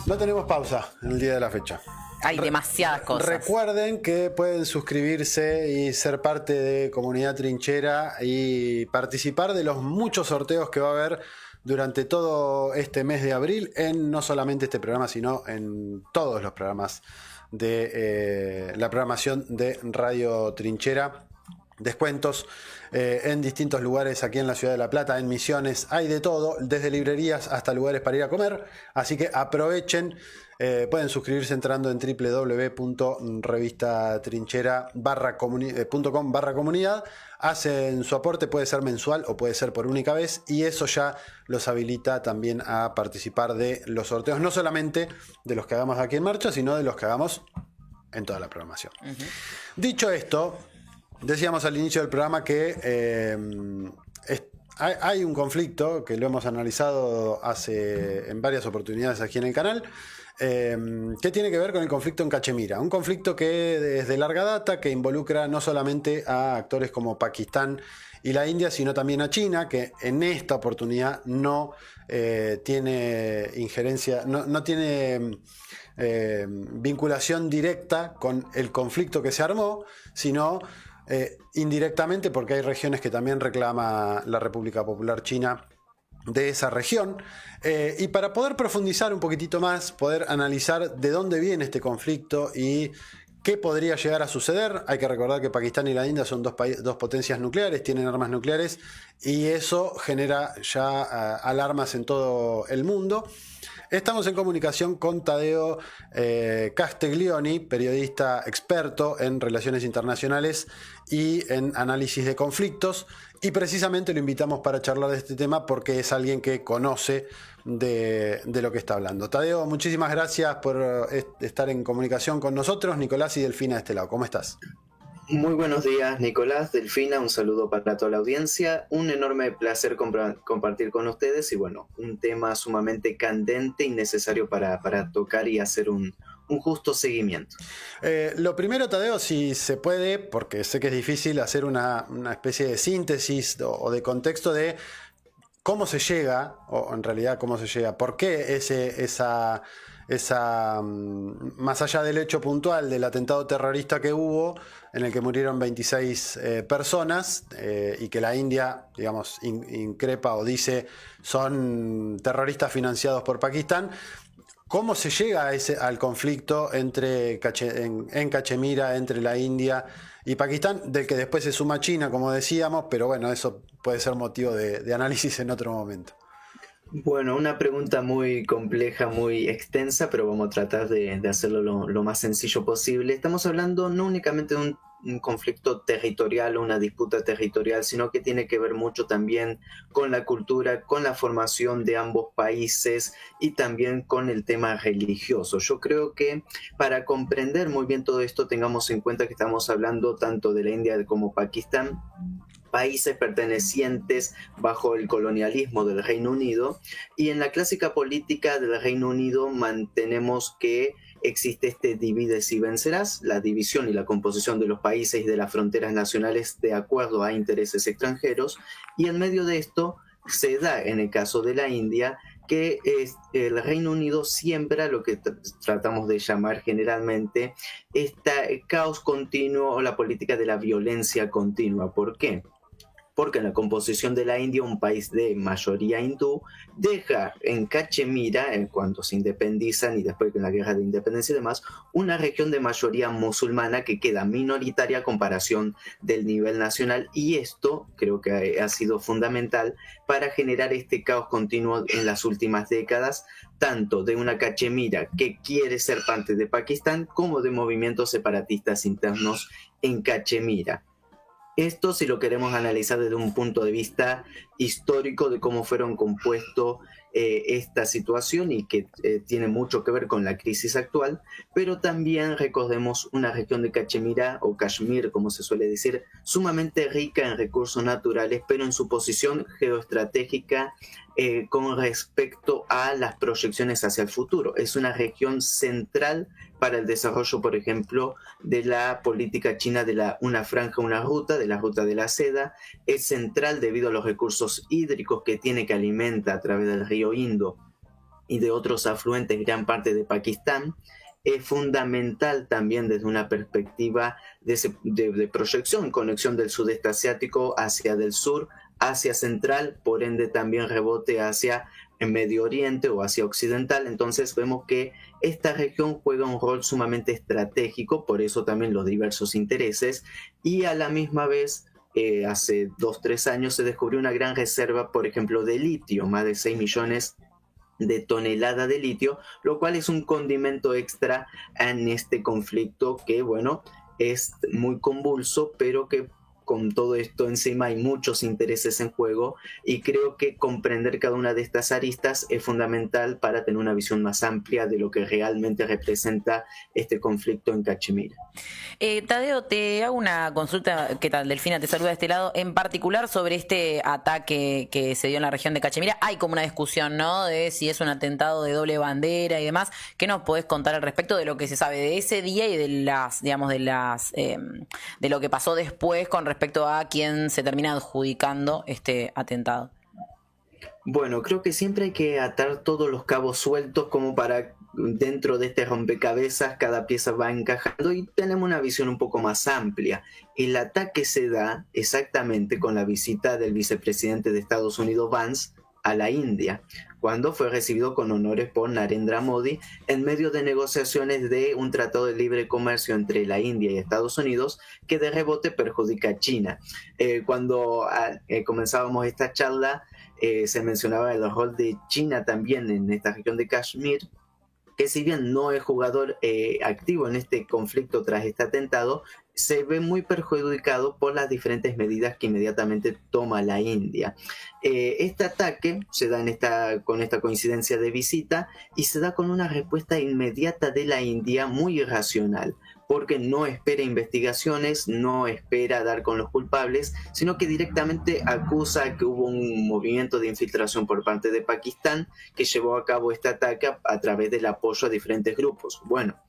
No tenemos pausa en el día de la fecha. Hay demasiadas cosas. Recuerden que pueden suscribirse y ser parte de Comunidad Trinchera y participar de los muchos sorteos que va a haber durante todo este mes de abril, en no solamente este programa, sino en todos los programas de la programación de Radio Trinchera. Descuentos en distintos lugares aquí en la ciudad de La Plata, en Misiones, hay de todo, desde librerías hasta lugares para ir a comer, así que aprovechen. Pueden suscribirse entrando en www.revistatrinchera.com/comunidad. Hacen su aporte, puede ser mensual o puede ser por única vez, y eso ya los habilita también a participar de los sorteos, no solamente de los que hagamos aquí en marcha, sino de los que hagamos en toda la programación. Dicho esto, decíamos al inicio del programa que hay un conflicto que lo hemos analizado en varias oportunidades aquí en el canal, que tiene que ver con el conflicto en Cachemira. Un conflicto que es de larga data, que involucra no solamente a actores como Pakistán y la India, sino también a China, que en esta oportunidad no tiene injerencia, no tiene vinculación directa con el conflicto que se armó, sino indirectamente, porque hay regiones que también reclama la República Popular China de esa región. Y para poder profundizar un poquitito más, poder analizar de dónde viene este conflicto y qué podría llegar a suceder, hay que recordar que Pakistán y la India son dos potencias nucleares, tienen armas nucleares, y eso genera ya alarmas en todo el mundo. Estamos en comunicación con Taddeo Castiglioni, periodista experto en relaciones internacionales y en análisis de conflictos, y precisamente lo invitamos para charlar de este tema porque es alguien que conoce de lo que está hablando. Taddeo, muchísimas gracias por estar en comunicación con nosotros. Nicolás y Delfina de este lado, ¿cómo estás? Muy buenos días, Nicolás, Delfina, un saludo para toda la audiencia, un enorme placer compartir con ustedes y bueno, un tema sumamente candente y necesario para tocar y hacer un justo seguimiento. Lo primero, Taddeo, si se puede, porque sé que es difícil, hacer una especie de síntesis o de contexto de cómo se llega, o en realidad cómo se llega, por qué esa más allá del hecho puntual del atentado terrorista que hubo, en el que murieron 26 personas, y que la India, digamos, increpa o dice son terroristas financiados por Pakistán. ¿Cómo se llega al conflicto en Cachemira entre la India y Pakistán, del que después se suma China, como decíamos, pero bueno, eso puede ser motivo de análisis en otro momento? Bueno, una pregunta muy compleja, muy extensa, pero vamos a tratar de hacerlo lo más sencillo posible. Estamos hablando no únicamente de un conflicto territorial o una disputa territorial, sino que tiene que ver mucho también con la cultura, con la formación de ambos países y también con el tema religioso. Yo creo que para comprender muy bien todo esto tengamos en cuenta que estamos hablando tanto de la India como Pakistán, países pertenecientes bajo el colonialismo del Reino Unido, y en la clásica política del Reino Unido mantenemos que existe este divides y vencerás, la división y la composición de los países y de las fronteras nacionales de acuerdo a intereses extranjeros, y en medio de esto se da en el caso de la India que el Reino Unido siembra lo que tratamos de llamar generalmente este caos continuo o la política de la violencia continua. ¿Por qué? Porque en la composición de la India, un país de mayoría hindú, deja en Cachemira, cuando se independizan y después de la guerra de independencia y demás, una región de mayoría musulmana que queda minoritaria a comparación del nivel nacional, y esto creo que ha sido fundamental para generar este caos continuo en las últimas décadas, tanto de una Cachemira que quiere ser parte de Pakistán como de movimientos separatistas internos en Cachemira. Esto si lo queremos analizar desde un punto de vista histórico de cómo fueron compuestos esta situación, y que tiene mucho que ver con la crisis actual, pero también recordemos una región de Cachemira o Kashmir, como se suele decir, sumamente rica en recursos naturales, pero en su posición geoestratégica con respecto a las proyecciones hacia el futuro. Es una región central para el desarrollo, por ejemplo, de la política china de una franja, una ruta, de la ruta de la seda. Es central debido a los recursos hídricos que tiene, que alimenta a través del río Indo y de otros afluentes gran parte de Pakistán, es fundamental también desde una perspectiva de proyección, conexión del sudeste asiático hacia del sur, Asia Central, por ende también rebote hacia el Medio Oriente o Asia Occidental. Entonces vemos que esta región juega un rol sumamente estratégico, por eso también los diversos intereses, y a la misma vez hace 2-3 años se descubrió una gran reserva, por ejemplo, de litio, más de 6 millones de toneladas de litio, lo cual es un condimento extra en este conflicto que, bueno, es muy convulso, pero que con todo esto encima hay muchos intereses en juego, y creo que comprender cada una de estas aristas es fundamental para tener una visión más amplia de lo que realmente representa este conflicto en Cachemira. Tadeo, te hago una consulta. ¿Qué tal? Delfina te saluda de este lado. En particular sobre este ataque que se dio en la región de Cachemira, hay como una discusión, ¿no?, de si es un atentado de doble bandera y demás. ¿Qué nos podés contar al respecto de lo que se sabe de ese día y de las, digamos, de lo que pasó después con respecto a quién se termina adjudicando este atentado? Bueno, creo que siempre hay que atar todos los cabos sueltos como para dentro de este rompecabezas cada pieza va encajando y tenemos una visión un poco más amplia. El ataque se da exactamente con la visita del vicepresidente de Estados Unidos, Vance, a la India, cuando fue recibido con honores por Narendra Modi en medio de negociaciones de un tratado de libre comercio entre la India y Estados Unidos que de rebote perjudica a China. Cuando comenzábamos esta charla, se mencionaba el rol de China también en esta región de Kashmir, que si bien no es jugador activo en este conflicto tras este atentado, se ve muy perjudicado por las diferentes medidas que inmediatamente toma la India. Este ataque se da con esta coincidencia de visita y se da con una respuesta inmediata de la India muy irracional, porque no espera investigaciones, no espera dar con los culpables, sino que directamente acusa que hubo un movimiento de infiltración por parte de Pakistán que llevó a cabo este ataque a través del apoyo a diferentes grupos. Bueno,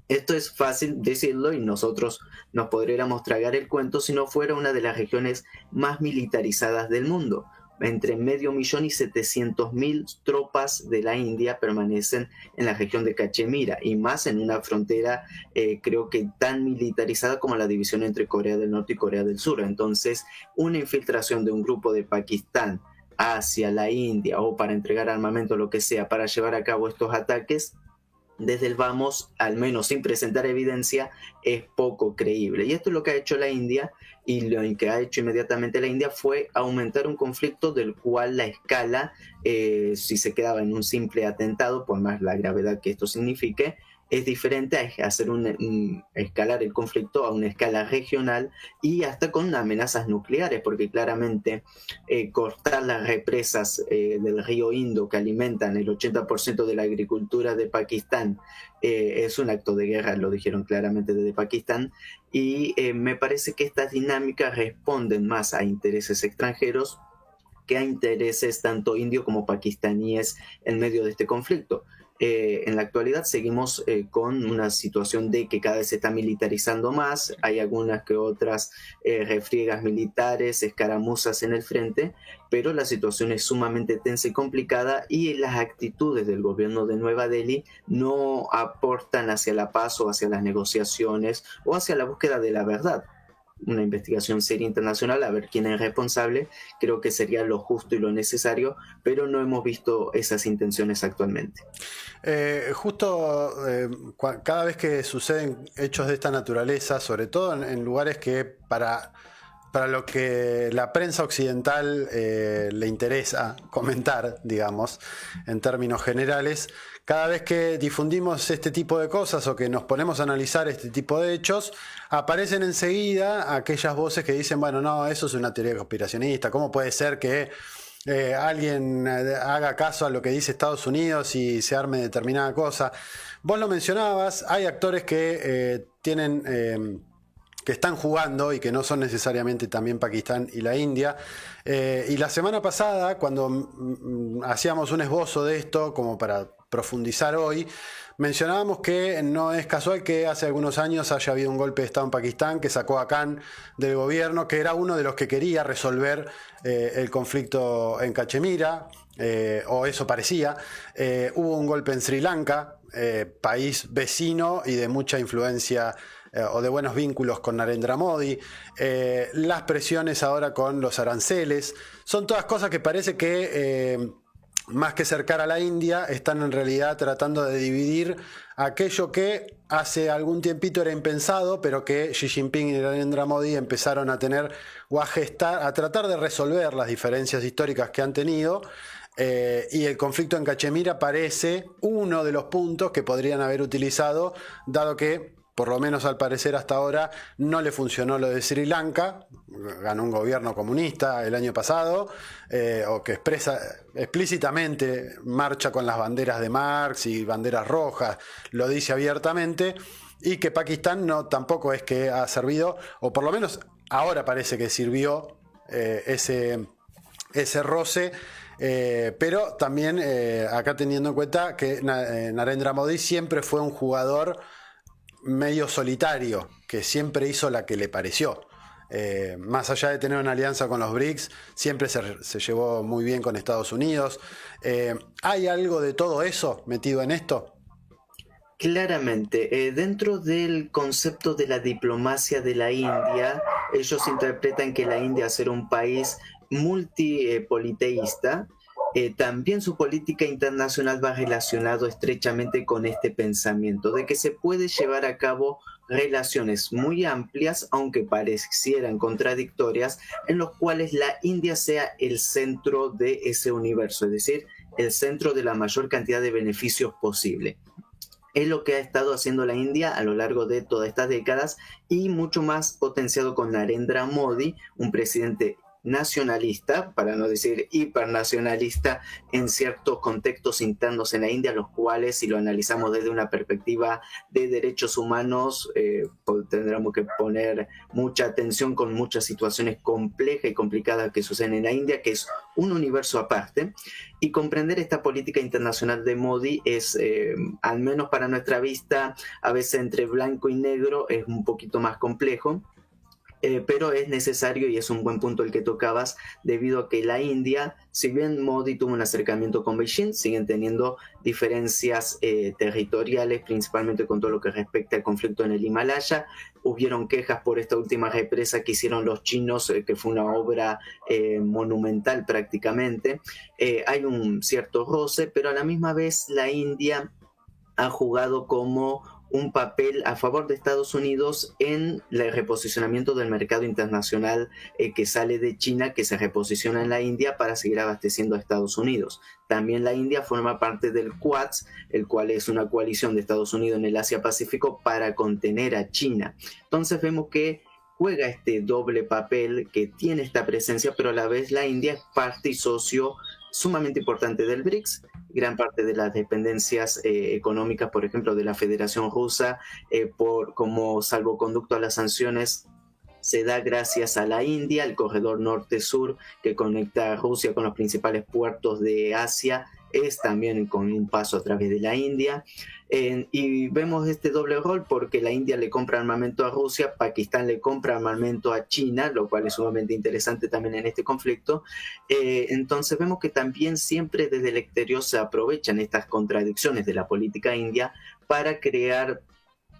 esto es fácil decirlo y nosotros nos podríamos tragar el cuento si no fuera una de las regiones más militarizadas del mundo. Entre 500.000 y 700.000 tropas de la India permanecen en la región de Cachemira, y más en una frontera creo que tan militarizada como la división entre Corea del Norte y Corea del Sur. Entonces, una infiltración de un grupo de Pakistán hacia la India o para entregar armamento, lo que sea, para llevar a cabo estos ataques, desde el vamos, al menos sin presentar evidencia, es poco creíble. Y esto es lo que ha hecho la India, y lo que ha hecho inmediatamente la India fue aumentar un conflicto del cual la escala, si se quedaba en un simple atentado, por más la gravedad que esto signifique, es diferente a hacer escalar el conflicto a una escala regional y hasta con amenazas nucleares, porque claramente cortar las represas del río Indo que alimentan el 80% de la agricultura de Pakistán es un acto de guerra, lo dijeron claramente desde Pakistán, y me parece que estas dinámicas responden más a intereses extranjeros que a intereses tanto indios como pakistaníes en medio de este conflicto. En la actualidad seguimos con una situación de que cada vez se está militarizando más, hay algunas que otras refriegas militares, escaramuzas en el frente, pero la situación es sumamente tensa y complicada, y las actitudes del gobierno de Nueva Delhi no aportan hacia la paz o hacia las negociaciones o hacia la búsqueda de la verdad. Una investigación seria internacional a ver quién es responsable, creo que sería lo justo y lo necesario, pero no hemos visto esas intenciones actualmente. Cada vez que suceden hechos de esta naturaleza, sobre todo en lugares que para lo que la prensa occidental le interesa comentar, digamos, en términos generales, cada vez que difundimos este tipo de cosas o que nos ponemos a analizar este tipo de hechos, aparecen enseguida aquellas voces que dicen, bueno, no, eso es una teoría conspiracionista, ¿cómo puede ser que alguien haga caso a lo que dice Estados Unidos y se arme determinada cosa? Vos lo mencionabas, hay actores que que están jugando y que no son necesariamente también Pakistán y la India. Y la semana pasada, cuando hacíamos un esbozo de esto, como para profundizar hoy, mencionábamos que no es casual que hace algunos años haya habido un golpe de Estado en Pakistán que sacó a Khan del gobierno, que era uno de los que quería resolver el conflicto en Cachemira, o eso parecía. Hubo un golpe en Sri Lanka, país vecino y de mucha influencia o de buenos vínculos con Narendra Modi. Las presiones ahora con los aranceles, son todas cosas que parece que más que cercar a la India, están en realidad tratando de dividir aquello que hace algún tiempito era impensado, pero que Xi Jinping y Narendra Modi empezaron a tener o a gestar, a tratar de resolver las diferencias históricas que han tenido. Y el conflicto en Cachemira parece uno de los puntos que podrían haber utilizado, dado que, por lo menos al parecer hasta ahora, no le funcionó lo de Sri Lanka. Ganó un gobierno comunista el año pasado, o que expresa explícitamente, marcha con las banderas de Marx y banderas rojas, lo dice abiertamente, y que Pakistán no, tampoco es que ha servido, o por lo menos ahora parece que sirvió ese roce. Pero también acá teniendo en cuenta que Narendra Modi siempre fue un jugador medio solitario, que siempre hizo la que le pareció. Más allá de tener una alianza con los BRICS, siempre se llevó muy bien con Estados Unidos. ¿Hay algo de todo eso metido en esto? Claramente, dentro del concepto de la diplomacia de la India, ellos interpretan que la India, al ser un país multipoliteísta, también su política internacional va relacionado estrechamente con este pensamiento de que se puede llevar a cabo relaciones muy amplias, aunque parecieran contradictorias, en los cuales la India sea el centro de ese universo, es decir, el centro de la mayor cantidad de beneficios posible. Es lo que ha estado haciendo la India a lo largo de todas estas décadas y mucho más potenciado con Narendra Modi, un presidente nacionalista, para no decir hipernacionalista, en ciertos contextos internos en la India, los cuales, si lo analizamos desde una perspectiva de derechos humanos, tendremos que poner mucha atención con muchas situaciones complejas y complicadas que suceden en la India, que es un universo aparte, y comprender esta política internacional de Modi es, al menos para nuestra vista, a veces entre blanco y negro, es un poquito más complejo. Pero es necesario y es un buen punto el que tocabas, debido a que la India, si bien Modi tuvo un acercamiento con Beijing, siguen teniendo diferencias territoriales, principalmente con todo lo que respecta al conflicto en el Himalaya. Hubieron quejas por esta última represa que hicieron los chinos, que fue una obra monumental prácticamente. Hay un cierto roce, pero a la misma vez la India ha jugado como un papel a favor de Estados Unidos en el reposicionamiento del mercado internacional que sale de China, que se reposiciona en la India para seguir abasteciendo a Estados Unidos. También la India forma parte del Quad, el cual es una coalición de Estados Unidos en el Asia-Pacífico para contener a China. Entonces vemos que juega este doble papel, que tiene esta presencia, pero a la vez la India es parte y socio sumamente importante del BRICS. Gran parte de las dependencias económicas, por ejemplo, de la Federación Rusa, como salvoconducto a las sanciones, se da gracias a la India, el corredor norte-sur que conecta a Rusia con los principales puertos de Asia, es también con un paso a través de la India. Y vemos este doble rol porque la India le compra armamento a Rusia, Pakistán le compra armamento a China, lo cual es sumamente interesante también en este conflicto. Entonces vemos que también siempre desde el exterior se aprovechan estas contradicciones de la política india para crear,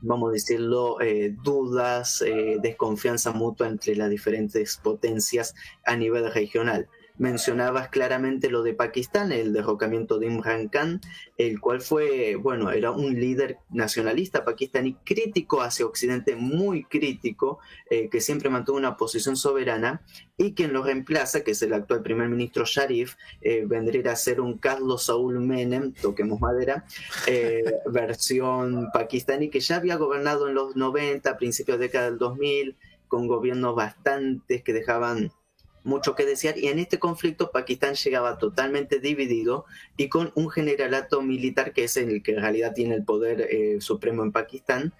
vamos a decirlo, dudas, desconfianza mutua entre las diferentes potencias a nivel regional. Mencionabas claramente lo de Pakistán, el derrocamiento de Imran Khan, el cual fue, bueno, era un líder nacionalista pakistaní crítico hacia Occidente, muy crítico, que siempre mantuvo una posición soberana, y quien lo reemplaza, que es el actual primer ministro Sharif, vendría a ser un Carlos Saúl Menem, toquemos madera, versión pakistaní, que ya había gobernado en los 90, a principios de la década del 2000, con gobiernos bastantes que dejaban mucho que desear, y en este conflicto Pakistán llegaba totalmente dividido y con un generalato militar que es el que en realidad tiene el poder supremo en Pakistán,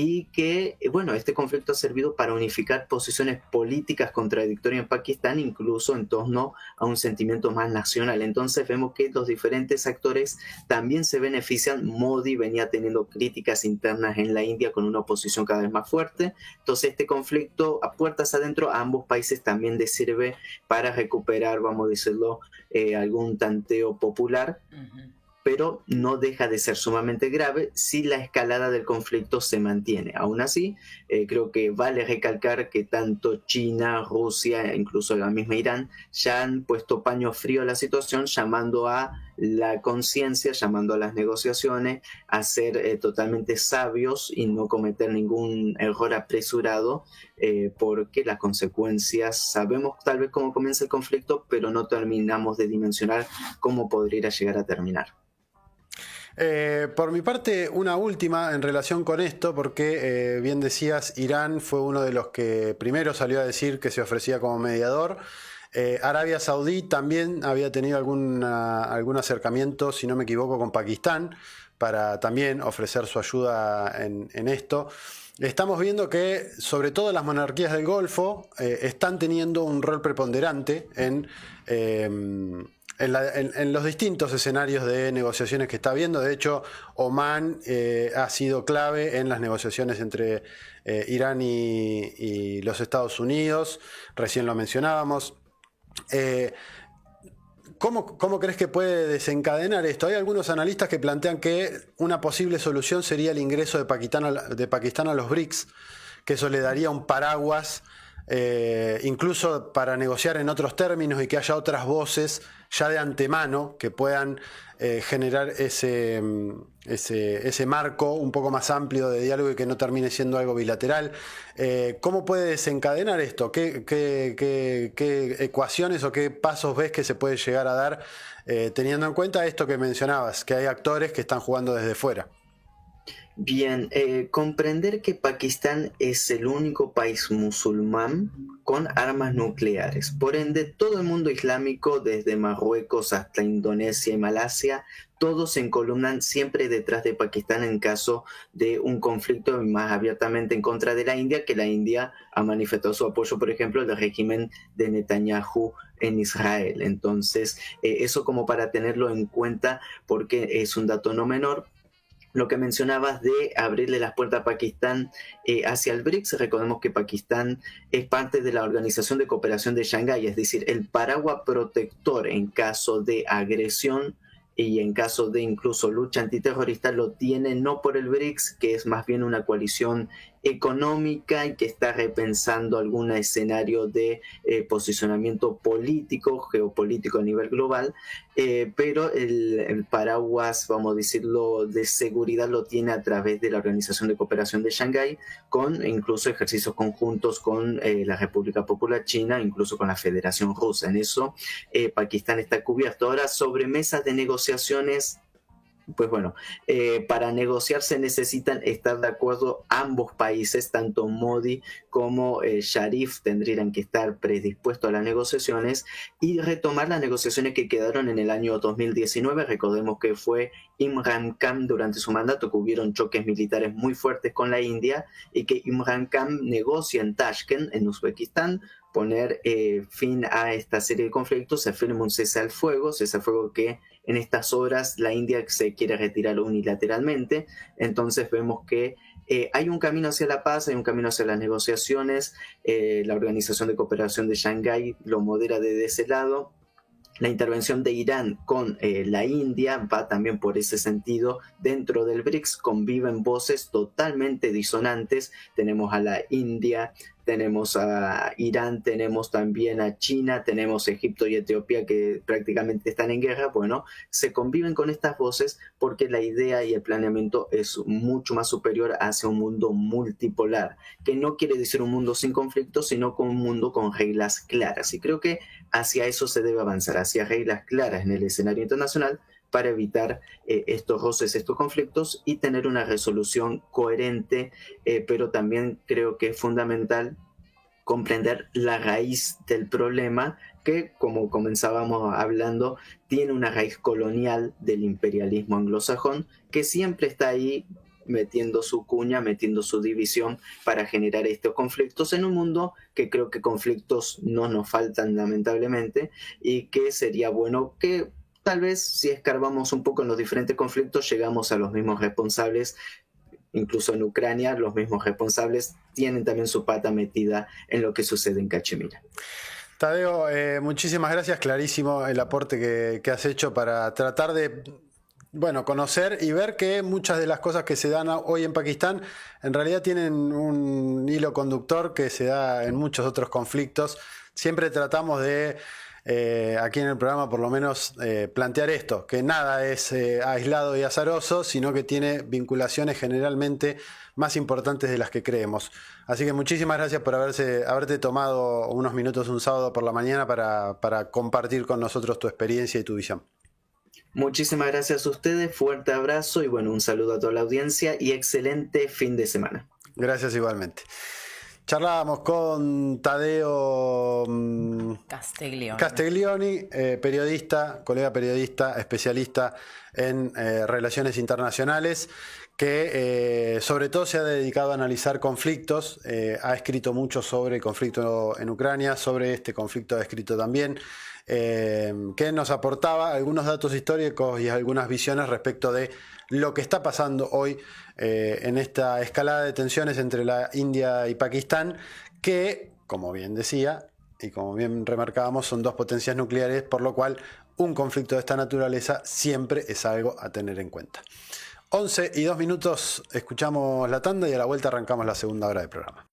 y que, bueno, este conflicto ha servido para unificar posiciones políticas contradictorias en Pakistán, incluso en torno a un sentimiento más nacional. Entonces vemos que los diferentes actores también se benefician. Modi venía teniendo críticas internas en la India con una oposición cada vez más fuerte. Entonces este conflicto a puertas adentro a ambos países también les sirve para recuperar, vamos a decirlo, algún tanteo popular. Pero no deja de ser sumamente grave si la escalada del conflicto se mantiene. Aún así, creo que vale recalcar que tanto China, Rusia, incluso la misma Irán, ya han puesto paño frío a la situación, llamando a la conciencia, llamando a las negociaciones, a ser totalmente sabios y no cometer ningún error apresurado, porque las consecuencias, sabemos tal vez cómo comienza el conflicto, pero no terminamos de dimensionar cómo podría llegar a terminar. Por mi parte, una última en relación con esto, porque bien decías, Irán fue uno de los que primero salió a decir que se ofrecía como mediador. Arabia Saudí también había tenido algún acercamiento, si no me equivoco, con Pakistán, para también ofrecer su ayuda en esto. Estamos viendo que, sobre todo las monarquías del Golfo, están teniendo un rol preponderante en los distintos escenarios de negociaciones que está habiendo. De hecho, Omán ha sido clave en las negociaciones entre Irán y los Estados Unidos. Recién lo mencionábamos. ¿Cómo crees que puede desencadenar esto? Hay algunos analistas que plantean que una posible solución sería el ingreso de Pakistán a los BRICS, que eso le daría un paraguas, incluso para negociar en otros términos y que haya otras voces ya de antemano que puedan generar ese marco un poco más amplio de diálogo y que no termine siendo algo bilateral. ¿Cómo puede desencadenar esto? ¿Qué ecuaciones o qué pasos ves que se puede llegar a dar teniendo en cuenta esto que mencionabas, que hay actores que están jugando desde fuera? Bien, comprender que Pakistán es el único país musulmán con armas nucleares. Por ende, todo el mundo islámico, desde Marruecos hasta Indonesia y Malasia, todos se encolumnan siempre detrás de Pakistán en caso de un conflicto más abiertamente en contra de la India, que la India ha manifestado su apoyo, por ejemplo, al régimen de Netanyahu en Israel. Entonces, eso como para tenerlo en cuenta, porque es un dato no menor. Lo que mencionabas de abrirle las puertas a Pakistán hacia el BRICS, recordemos que Pakistán es parte de la Organización de Cooperación de Shanghái, es decir, el paraguas protector en caso de agresión y en caso de incluso lucha antiterrorista lo tiene no por el BRICS, que es más bien una coalición económica y que está repensando algún escenario de posicionamiento político, geopolítico a nivel global, pero el paraguas, vamos a decirlo, de seguridad lo tiene a través de la Organización de Cooperación de Shanghái, con incluso ejercicios conjuntos con la República Popular China, incluso con la Federación Rusa. En eso Pakistán está cubierto. Ahora, sobre mesas de negociaciones, pues bueno, para negociar se necesitan estar de acuerdo ambos países, tanto Modi como Sharif tendrían que estar predispuestos a las negociaciones y retomar las negociaciones que quedaron en el año 2019. Recordemos que fue Imran Khan durante su mandato, que hubieron choques militares muy fuertes con la India y que Imran Khan negocia en Tashkent, en Uzbekistán, poner fin a esta serie de conflictos. Se firma un cese al fuego que en estas horas la India se quiere retirar unilateralmente. Entonces vemos que hay un camino hacia la paz, hay un camino hacia las negociaciones. La Organización de Cooperación de Shanghái lo modera desde ese lado. La intervención de Irán con la India va también por ese sentido. Dentro del BRICS conviven voces totalmente disonantes. Tenemos a la India, tenemos a Irán, tenemos también a China, tenemos Egipto y Etiopía que prácticamente están en guerra. Bueno, se conviven con estas voces porque la idea y el planeamiento es mucho más superior hacia un mundo multipolar, que no quiere decir un mundo sin conflictos, sino con un mundo con reglas claras. Y creo que hacia eso se debe avanzar, hacia reglas claras en el escenario internacional para evitar estos roces, estos conflictos y tener una resolución coherente, pero también creo que es fundamental comprender la raíz del problema que, como comenzábamos hablando, tiene una raíz colonial del imperialismo anglosajón que siempre está ahí metiendo su cuña, metiendo su división para generar estos conflictos en un mundo que creo que conflictos no nos faltan lamentablemente, y que sería bueno que tal vez si escarbamos un poco en los diferentes conflictos llegamos a los mismos responsables. Incluso en Ucrania los mismos responsables tienen también su pata metida en lo que sucede en Cachemira. Tadeo, muchísimas gracias, clarísimo el aporte que has hecho para tratar de conocer y ver que muchas de las cosas que se dan hoy en Pakistán en realidad tienen un hilo conductor que se da en muchos otros conflictos. Siempre tratamos de, aquí en el programa por lo menos, plantear esto, que nada es aislado y azaroso, sino que tiene vinculaciones generalmente más importantes de las que creemos. Así que muchísimas gracias por haberte tomado unos minutos un sábado por la mañana para compartir con nosotros tu experiencia y tu visión. Muchísimas gracias a ustedes, fuerte abrazo y un saludo a toda la audiencia y excelente fin de semana. Gracias igualmente. Charlábamos con Tadeo Castiglioni, periodista, colega periodista, especialista en relaciones internacionales, que sobre todo se ha dedicado a analizar conflictos, ha escrito mucho sobre el conflicto en Ucrania, sobre este conflicto ha escrito también, que nos aportaba algunos datos históricos y algunas visiones respecto de lo que está pasando hoy en esta escalada de tensiones entre la India y Pakistán, que, como bien decía y como bien remarcábamos, son dos potencias nucleares, por lo cual un conflicto de esta naturaleza siempre es algo a tener en cuenta. 11:02, escuchamos la tanda y a la vuelta arrancamos la segunda hora del programa.